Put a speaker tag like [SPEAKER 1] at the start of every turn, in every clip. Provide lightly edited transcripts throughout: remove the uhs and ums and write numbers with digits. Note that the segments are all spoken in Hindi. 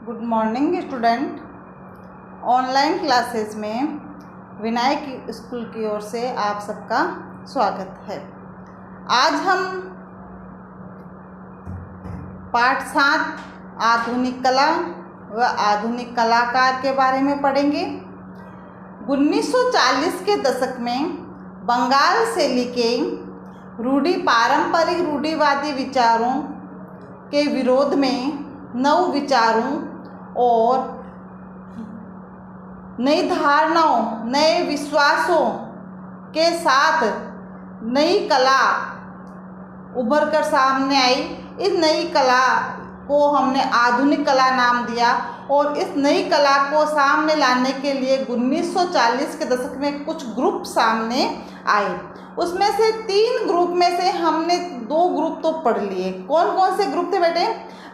[SPEAKER 1] Good morning student. Online classes में विनायक स्कूल की ओर से आप सबका स्वागत है। आज हम पाठ 7 आधुनिक कला व आधुनिक कलाकार के बारे में पढ़ेंगे। 1940 के दशक में बंगाल शैली के पारंपरिक रूढ़िवादी विचारों के विरोध में नव विचारों और नई धारणाओं, नए विश्वासों के साथ नई कला उभर कर सामने आई। इस नई कला को हमने आधुनिक कला नाम दिया और इस नई कला को सामने लाने के लिए 1940 के दशक में कुछ ग्रुप सामने आए। उसमें से 3 ग्रुप में से हमने 2 ग्रुप तो पढ़ लिए। कौन कौन से ग्रुप थे बेटे?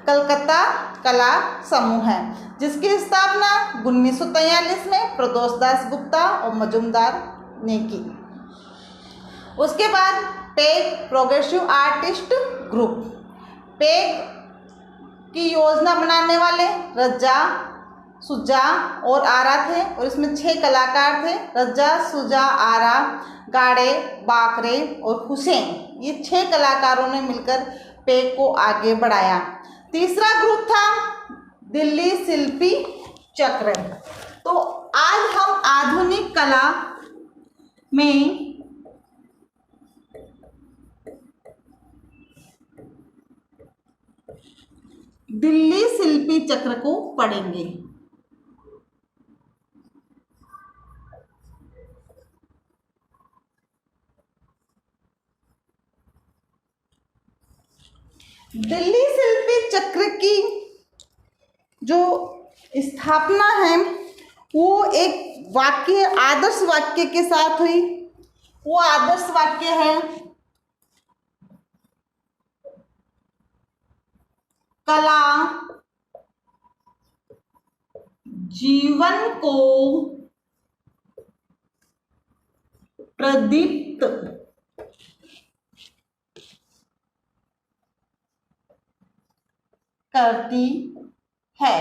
[SPEAKER 1] कलकत्ता कला समूह है, जिसकी स्थापना 1943 में प्रदोष दास गुप्ता और मजुमदार ने की। उसके बाद peg progressive artist group, peg की योजना बनाने वाले रज्जा, सुजा और आरा थे और इसमें 6 कलाकार थे। रज्जा, सुजा, आरा, गाड़े, बाकरे और हुसैन, ये 6 कलाकारों ने मिलकर पेग को आगे बढ़ाया। तीसरा ग्रुप था दिल्ली शिल्पी चक्र। तो आज हम आधुनिक कला में दिल्ली शिल्पी चक्र को पढ़ेंगे। दिल्ली शिल्पी चक्र की जो स्थापना है वो एक वाक्य, आदर्श वाक्य के साथ हुई। वो आदर्श वाक्य है, कला जीवन को प्रदीप्त करती है।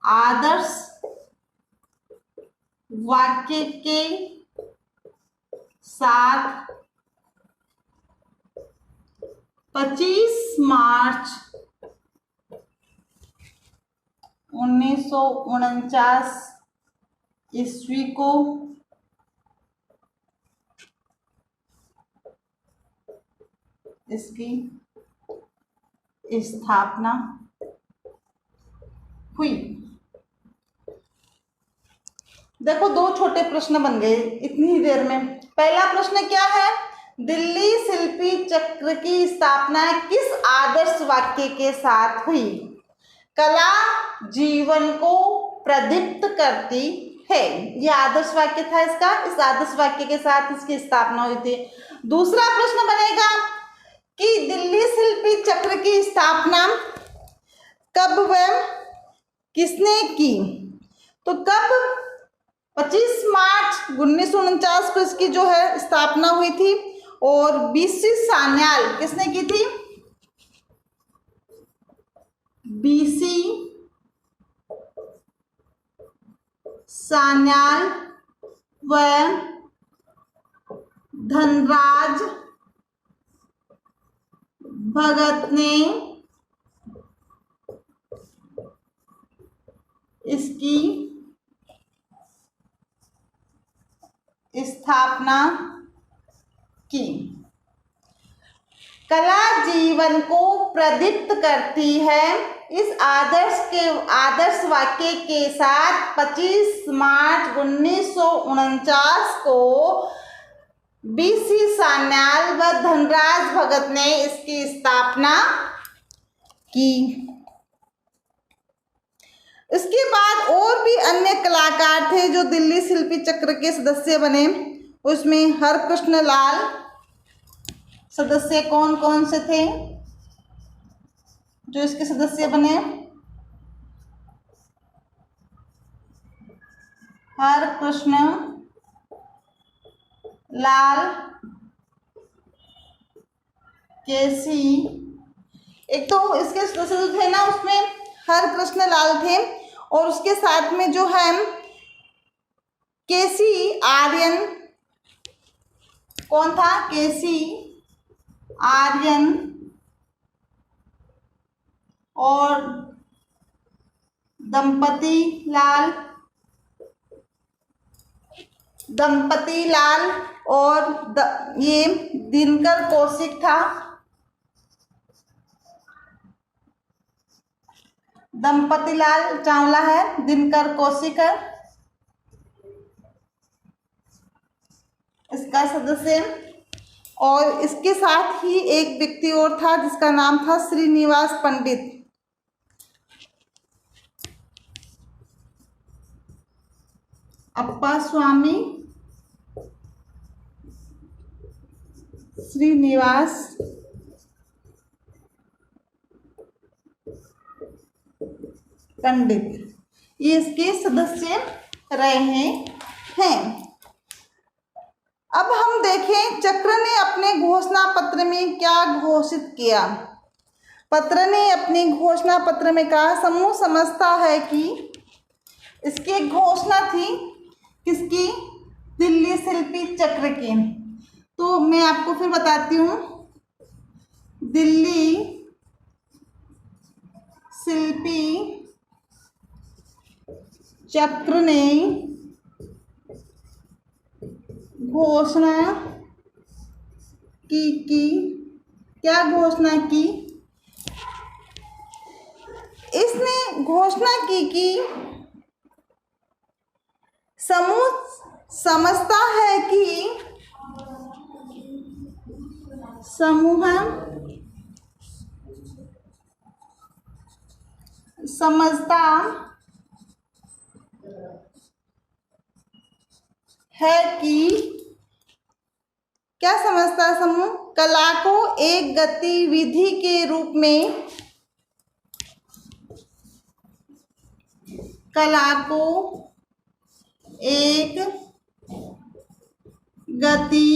[SPEAKER 1] आदर्श वाक्य के साथ 25 मार्च 1949 ईस्वी को इसकी स्थापना हुई। देखो 2 छोटे प्रश्न बन गए इतनी ही देर में। पहला प्रश्न क्या है? दिल्ली शिल्पी चक्र की स्थापना किस आदर्श वाक्य के साथ हुई? कला जीवन को प्रदीप्त करती है, यह आदर्श वाक्य था इसका। इस आदर्श वाक्य के साथ इसकी स्थापना हुई थी। दूसरा प्रश्न बनेगा कि दिल्ली शिल्पी चक्र की स्थापना कब व किसने की? तो कब? 25 मार्च 1949 को इसकी जो है स्थापना हुई थी और बीसी सान्याल किसने की थी? बीसी सान्याल व धनराज भगत ने इसकी स्थापना की। कला जीवन को प्रदीप्त करती है, इस आदर्श वाक्य के साथ 25 मार्च 1949 को बीसी सान्याल व धनराज भगत ने इसकी स्थापना की। इसके बाद और भी अन्य कलाकार थे जो दिल्ली शिल्पी चक्र के सदस्य बने। उसमें हरकृष्ण लाल सदस्य कौन कौन से थे जो इसके सदस्य बने? हरकृष्ण लाल, कैसी, एक तो इसके सदस्य जो थे ना उसमें हर कृष्ण लाल थे और उसके साथ में जो है केसी आर्यन, कौन था? केसी आर्यन और दंपति लाल और ये दिनकर कौशिक था। दंपति लाल चावला है, दिनकर कौशिक है इसका सदस्य। और इसके साथ ही एक व्यक्ति और था जिसका नाम था श्रीनिवास पंडित। अप्पा स्वामी श्रीनिवास पंडित, ये इसके सदस्य रहे हैं। अब हम देखें चक्र ने अपने घोषणा पत्र में क्या घोषित किया। पत्र ने अपने घोषणा पत्र में कहा, समूह समझता है कि, इसकी घोषणा थी किसकी? दिल्ली शिल्पी चक्र की। तो मैं आपको फिर बताती हूँ, दिल्ली शिल्पी चक्र ने घोषणा की क्या घोषणा की? इसने घोषणा की कि समूह समझता है कि समूह समझता है कि, क्या समझता है समूह? कला को एक गतिविधि के रूप में, कला को एक गतिविधि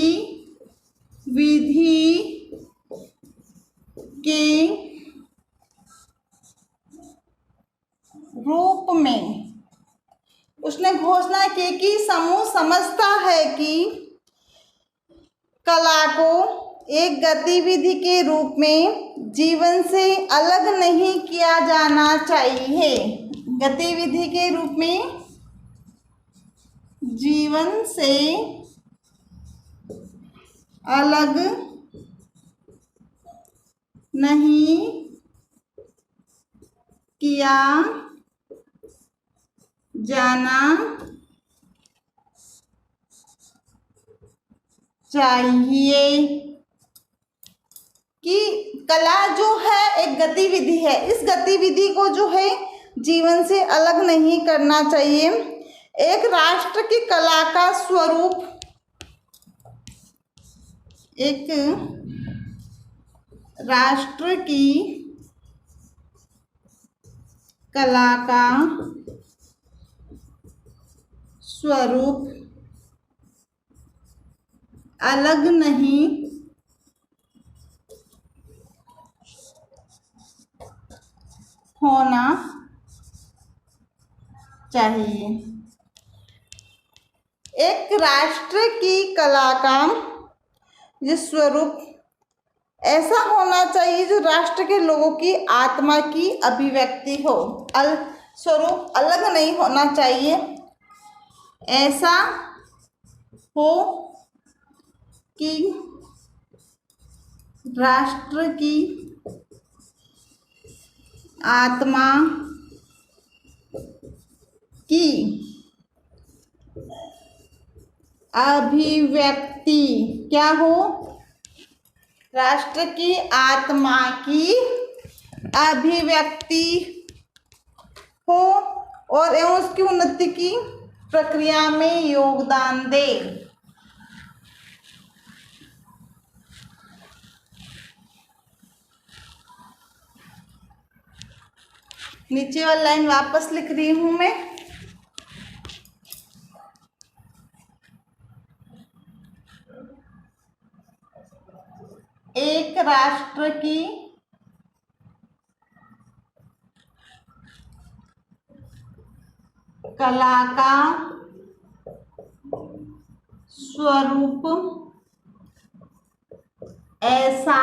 [SPEAKER 1] के रूप में उसने घोषणा की कि समूह समझता है कि कला को एक गतिविधि के रूप में जीवन से अलग नहीं किया जाना चाहिए। गतिविधि के रूप में जीवन से अलग नहीं किया जाना चाहिए। कि कला जो है एक गतिविधि है, इस गतिविधि को जो है जीवन से अलग नहीं करना चाहिए। एक राष्ट्र की कला का स्वरूप, एक राष्ट्र की कला का स्वरूप अलग नहीं होना चाहिए। एक राष्ट्र की कला का ये स्वरूप ऐसा होना चाहिए जो राष्ट्र के लोगों की आत्मा की अभिव्यक्ति हो। स्वरूप अलग नहीं होना चाहिए, ऐसा हो कि राष्ट्र की आत्मा की अभिव्यक्ति क्या हो? राष्ट्र की आत्मा की अभिव्यक्ति हो और एवं उसकी उन्नति की प्रक्रिया में योगदान दे। नीचे वाली लाइन वापस लिख रही हूं मैं। एक राष्ट्र की कला का स्वरूप ऐसा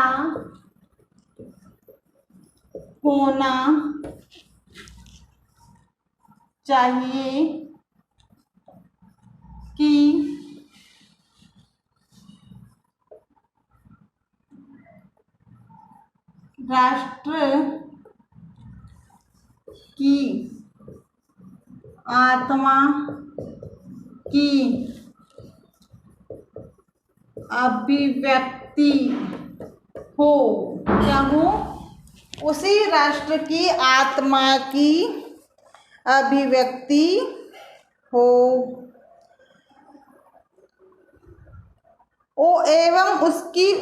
[SPEAKER 1] होना चाहिए कि राष्ट्र की आत्मा की अभिव्यक्ति हो। क्या हो? उसी राष्ट्र की आत्मा की अभिव्यक्ति हो एवं उसकी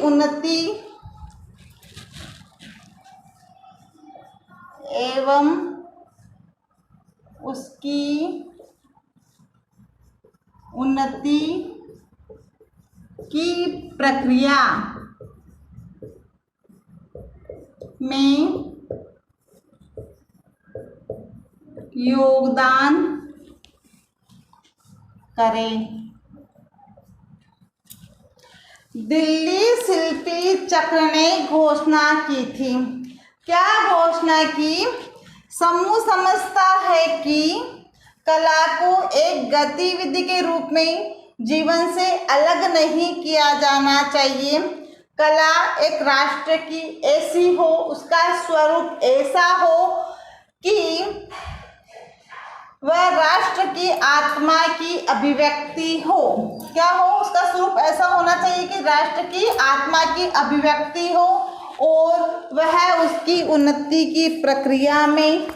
[SPEAKER 1] उन्नति की प्रक्रिया में योगदान करें। दिल्ली शिल्पी चक्र ने घोषणा की थी। क्या घोषणा की? समूह समझता है कि कला को एक गतिविधि के रूप में जीवन से अलग नहीं किया जाना चाहिए। कला एक राष्ट्र की ऐसी हो, उसका स्वरूप ऐसा हो कि वह राष्ट्र की आत्मा की अभिव्यक्ति हो। क्या हो? उसका स्वरूप ऐसा होना चाहिए कि राष्ट्र की आत्मा की अभिव्यक्ति हो और वह उसकी उन्नति की प्रक्रिया में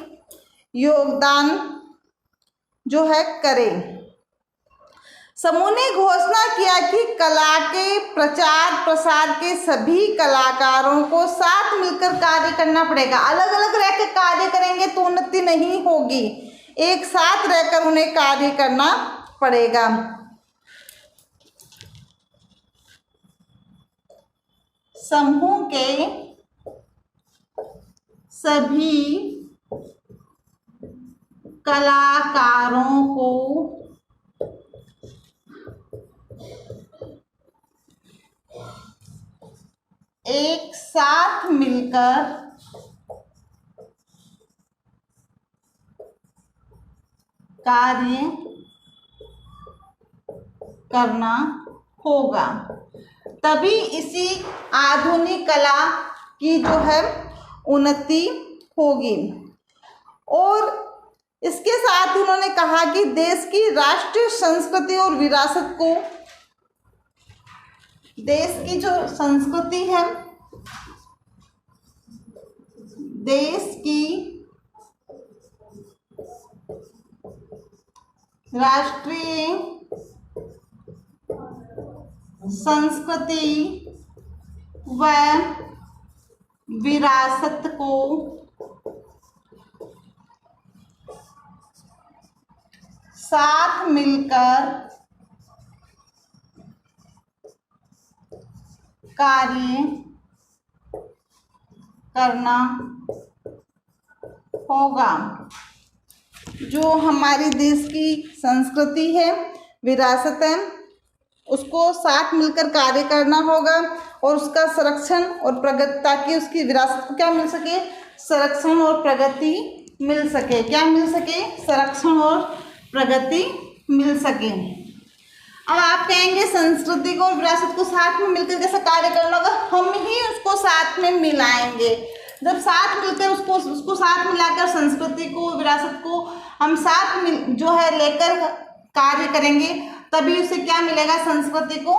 [SPEAKER 1] योगदान जो है करे। समूह ने घोषणा किया कि कला के प्रचार प्रसार के सभी कलाकारों को साथ मिलकर कार्य करना पड़ेगा। अलग अलग रहकर कार्य करेंगे तो उन्नति नहीं होगी, एक साथ रहकर उन्हें कार्य करना पड़ेगा। समूह के सभी कलाकारों को एक साथ मिलकर कार्य करना होगा, तभी इसी आधुनिक कला की जो है उन्नति होगी। और इसके साथ उन्होंने कहा कि देश की राष्ट्रीय संस्कृति और विरासत को, देश की जो संस्कृति है, देश की राष्ट्रीय संस्कृति व विरासत को साथ मिलकर कार्य करना होगा। जो हमारी देश की संस्कृति है, विरासत है, उसको साथ मिलकर कार्य करना होगा और उसका संरक्षण और प्रगति, ताकि उसकी विरासत को क्या मिल सके? संरक्षण और प्रगति मिल सके। क्या मिल सके? संरक्षण और प्रगति मिल सके। अब आप कहेंगे संस्कृति को और विरासत को साथ में मिलकर कैसे कार्य करना होगा? हम ही उसको साथ में मिलाएंगे। जब साथ मिलकर उसको साथ मिलाकर संस्कृति को, विरासत को हम साथ मिल जो है लेकर कार्य करेंगे, तभी उसे क्या मिलेगा? संस्कृति को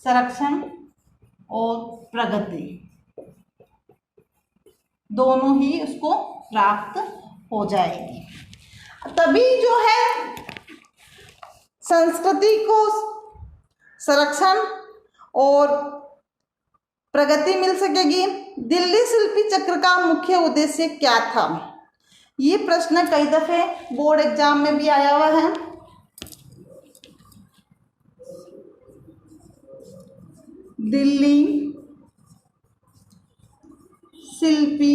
[SPEAKER 1] संरक्षण और प्रगति दोनों ही उसको प्राप्त हो जाएगी। तभी जो है संस्कृति को संरक्षण और प्रगति मिल सकेगी। दिल्ली शिल्पी चक्र का मुख्य उद्देश्य क्या था? ये प्रश्न कई दफे बोर्ड एग्जाम में भी आया हुआ है। दिल्ली शिल्पी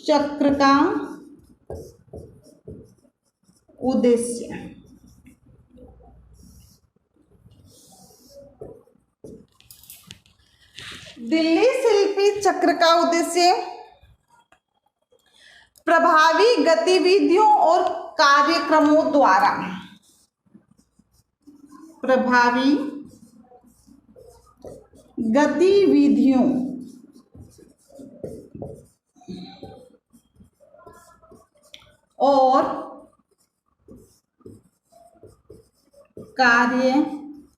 [SPEAKER 1] चक्र का उद्देश्य। दिल्ली शिल्पी चक्र का उद्देश्य प्रभावी गतिविधियों और कार्यक्रमों द्वारा प्रभावी गतिविधियों और कार्यक्रमों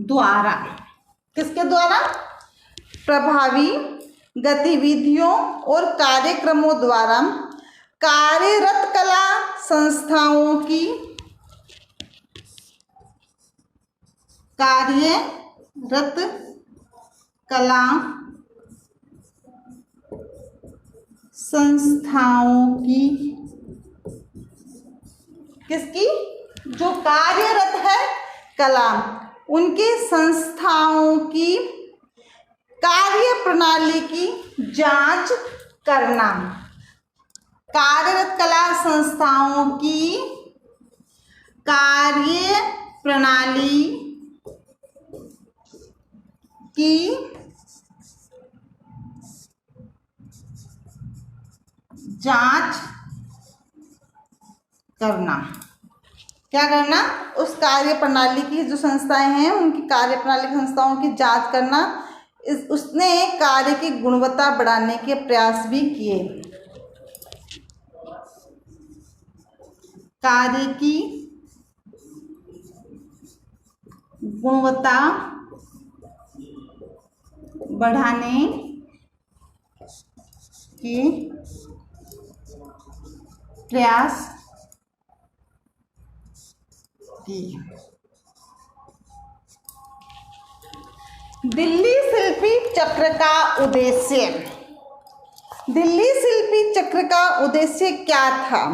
[SPEAKER 1] द्वारा। किसके द्वारा? प्रभावी गतिविधियों और कार्यक्रमों द्वारा कार्यरत कला संस्थाओं की कार्यरत कला संस्थाओं की किसकी? जो कार्यरत है कला, उनके संस्थाओं की कार्य प्रणाली की जांच करना। कार्यरत कला संस्थाओं की कार्य प्रणाली की जांच करना। क्या करना? उस कार्य प्रणाली की जो संस्थाएं हैं उनकी कार्य प्रणाली की संस्थाओं की जांच करना। उसने कार्य की गुणवत्ता बढ़ाने के प्रयास भी किए। कार्य की गुणवत्ता बढ़ाने के प्रयास की। दिल्ली शिल्पी चक्र का उद्देश्य। दिल्ली शिल्पी चक्र का उद्देश्य क्या था?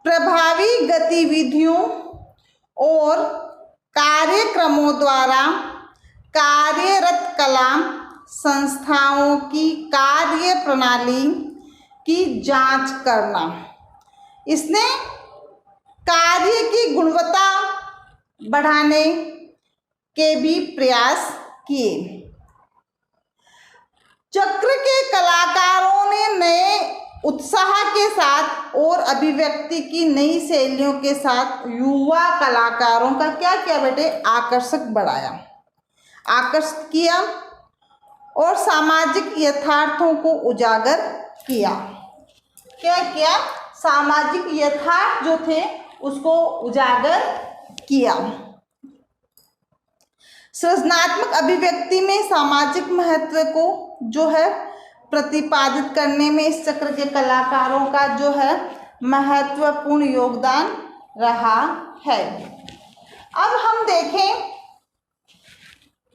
[SPEAKER 1] प्रभावी गतिविधियों और कार्यक्रमों द्वारा कार्यरत कला संस्थाओं की कार्य प्रणाली की जांच करना। इसने कार्य की गुणवत्ता बढ़ाने के भी प्रयास किए। चक्र के कलाकारों ने नए उत्साह के साथ और अभिव्यक्ति की नई शैलियों के साथ युवा कलाकारों का क्या किया बेटे? आकर्षक बढ़ाया, आकर्षित किया और सामाजिक यथार्थों को उजागर किया। क्या किया? सामाजिक यथार्थ जो थे उसको उजागर किया। सृजनात्मक अभिव्यक्ति में सामाजिक महत्व को जो है प्रतिपादित करने में इस चक्र के कलाकारों का जो है महत्वपूर्ण योगदान रहा है। अब हम देखें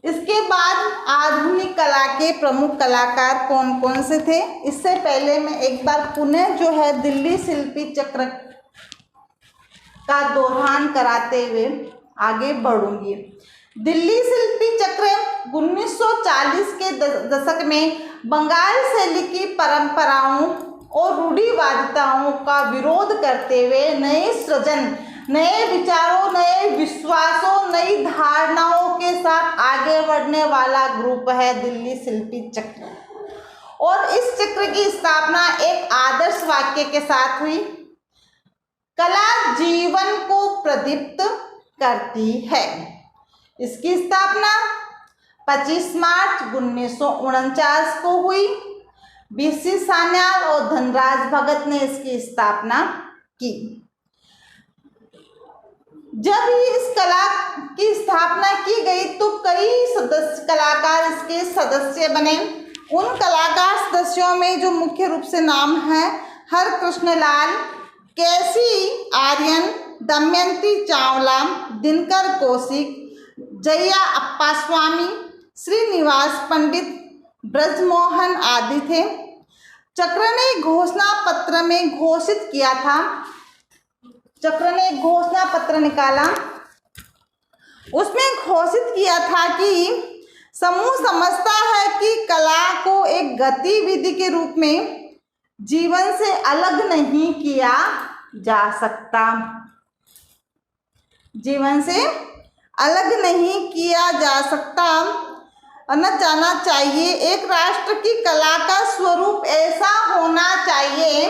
[SPEAKER 1] इसके बाद आधुनिक कला के प्रमुख कलाकार कौन कौन से थे। इससे पहले मैं एक बार पुनः जो है दिल्ली शिल्पी चक्र का दोहरान कराते हुए आगे बढ़ूंगी। दिल्ली शिल्पी चक्र 1940 के दशक में बंगाल शैली की परंपराओं और रूढ़िवादिताओं का विरोध करते हुए नए सृजन, नए विचारों, नए विश्वासों, नई धारणाओं के साथ आगे बढ़ने वाला ग्रुप है दिल्ली शिल्पी चक्र। और इस चक्र की स्थापना एक आदर्श वाक्य के साथ हुई, कला जीवन को प्रदीप्त करती है। इसकी स्थापना 25 मार्च 1949 को हुई। बीसी सान्याल और धनराज भगत ने इसकी स्थापना की। जब इस कला की स्थापना की गई तो कई कलाकार इसके सदस्य बने। उन कलाकार सदस्यों में जो मुख्य रूप से नाम है हरकृष्ण लाल, केसी आर्यन, दमयंती चावला, दिनकर कौशिक, जया अप्पा स्वामी, श्रीनिवास पंडित, ब्रजमोहन आदि थे। चक्र ने घोषणा पत्र में घोषित किया था चक्र ने एक घोषणा पत्र निकाला। उसमें घोषित किया था कि समूह समझता है कि कला को एक गतिविधि के रूप में जीवन से अलग नहीं किया जा सकता। जीवन से अलग नहीं किया जा सकता और जाना चाहिए। एक राष्ट्र की कला का स्वरूप ऐसा होना चाहिए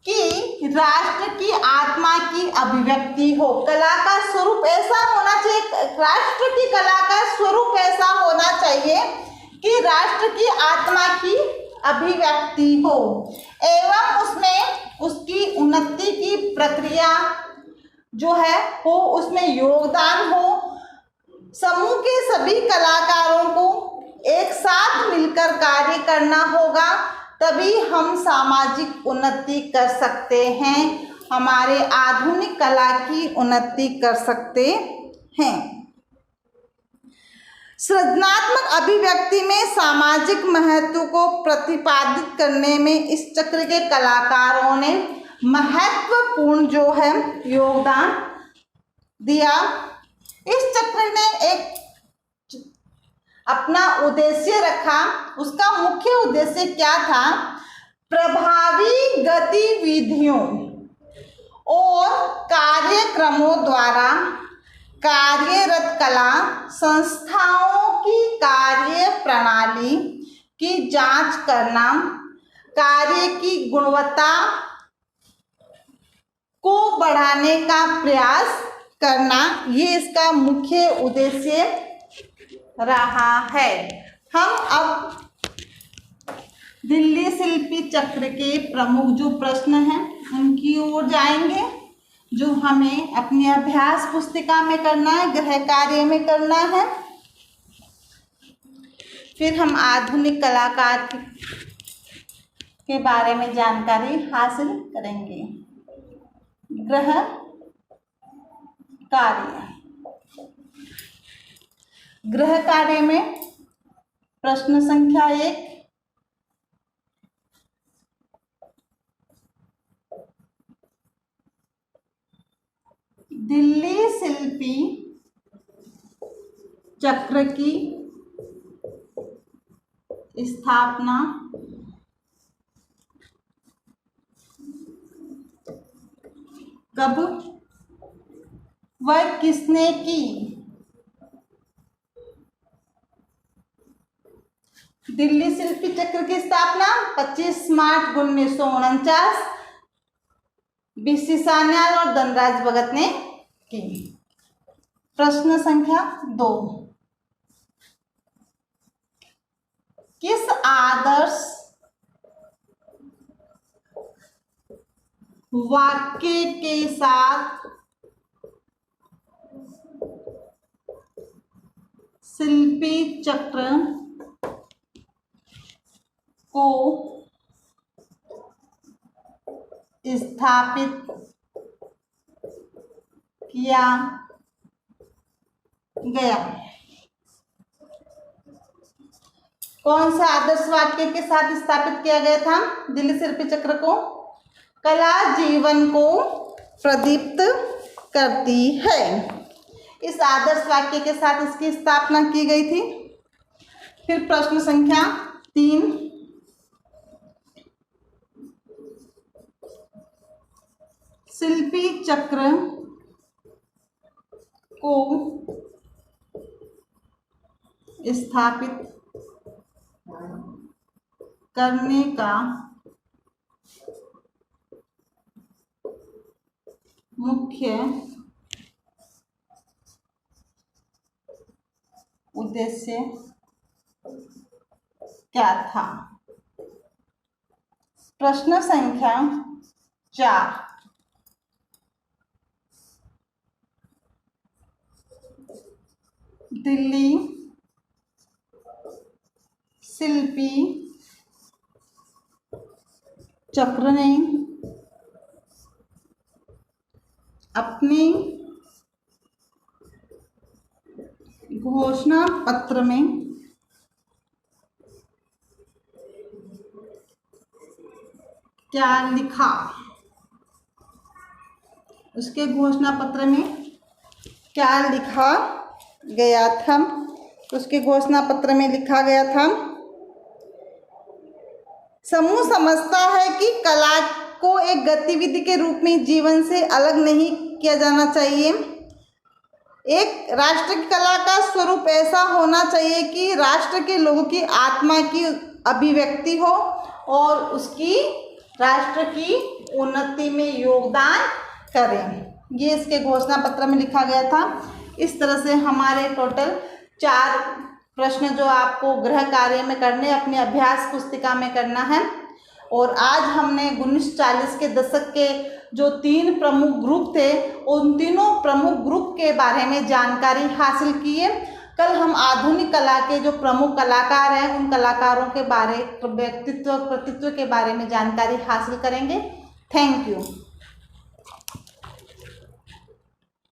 [SPEAKER 1] कि राष्ट्र की आत्मा की अभिव्यक्ति हो। कला का स्वरूप ऐसा होना चाहिए, राष्ट्र की कला का स्वरूप ऐसा होना चाहिए कि राष्ट्र की आत्मा की अभिव्यक्ति हो एवं उसमें उसकी उन्नति की प्रक्रिया जो है हो, उसमें योगदान हो। समूह के सभी कलाकारों को एक साथ मिलकर कार्य करना होगा, तभी हम सामाजिक उन्नति कर सकते हैं, हमारे आधुनिक कला की उन्नति कर सकते हैं। सृजनात्मक अभिव्यक्ति में सामाजिक महत्व को प्रतिपादित करने में इस चक्र के कलाकारों ने महत्वपूर्ण जो है योगदान दिया। इस चक्र ने एक अपना उद्देश्य रखा। उसका मुख्य उद्देश्य क्या था? प्रभावी गतिविधियों और कार्यक्रमों द्वारा कार्यरत कला संस्थाओं की कार्य प्रणाली की जांच करना, कार्य की गुणवत्ता को बढ़ाने का प्रयास करना, ये इसका मुख्य उद्देश्य रहा है। हम अब दिल्ली शिल्पी चक्र के प्रमुख जो प्रश्न हैं उनकी ओर जाएंगे, जो हमें अपनी अभ्यास पुस्तिका में करना है, गृह कार्य में करना है। फिर हम आधुनिक कलाकार के बारे में जानकारी हासिल करेंगे। गृह कार्य, गृह कार्य में प्रश्न संख्या 1, दिल्ली शिल्पी चक्र की स्थापना कब व किसने की? दिल्ली शिल्पी चक्र की स्थापना 25 मार्च 1949 बीसी सान्याल और धनराज भगत ने की। प्रश्न संख्या 2, किस आदर्श वाक्य के साथ शिल्पी चक्र को स्थापित किया गया? कौन सा आदर्श वाक्य के साथ स्थापित किया गया था दिल्ली शिल्पी चक्र को? कला जीवन को प्रदीप्त करती है, इस आदर्श वाक्य के साथ इसकी स्थापना की गई थी। फिर प्रश्न संख्या 3, शिल्पी चक्र को स्थापित करने का मुख्य उद्देश्य क्या था? प्रश्न संख्या 4, दिल्ली शिल्पी चक्र ने अपनी घोषणा पत्र में क्या लिखा? उसके घोषणा पत्र में क्या लिखा गया था? उसके घोषणा पत्र में लिखा गया था, समूह समझता है कि कला को एक गतिविधि के रूप में जीवन से अलग नहीं किया जाना चाहिए। एक राष्ट्र की कला का स्वरूप ऐसा होना चाहिए कि राष्ट्र के लोगों की आत्मा की अभिव्यक्ति हो और उसकी राष्ट्र की उन्नति में योगदान करें। ये इसके घोषणा पत्र में लिखा गया था। इस तरह से हमारे टोटल 4 प्रश्न जो आपको गृह कार्य में करने, अपनी अभ्यास पुस्तिका में करना है। और आज हमने 1940 के दशक के जो 3 प्रमुख ग्रुप थे, उन तीनों प्रमुख ग्रुप के बारे में जानकारी हासिल की है। कल हम आधुनिक कला के जो प्रमुख कलाकार हैं, उन कलाकारों के बारे, व्यक्तित्व, कृतित्व के बारे में जानकारी हासिल करेंगे। Thank you.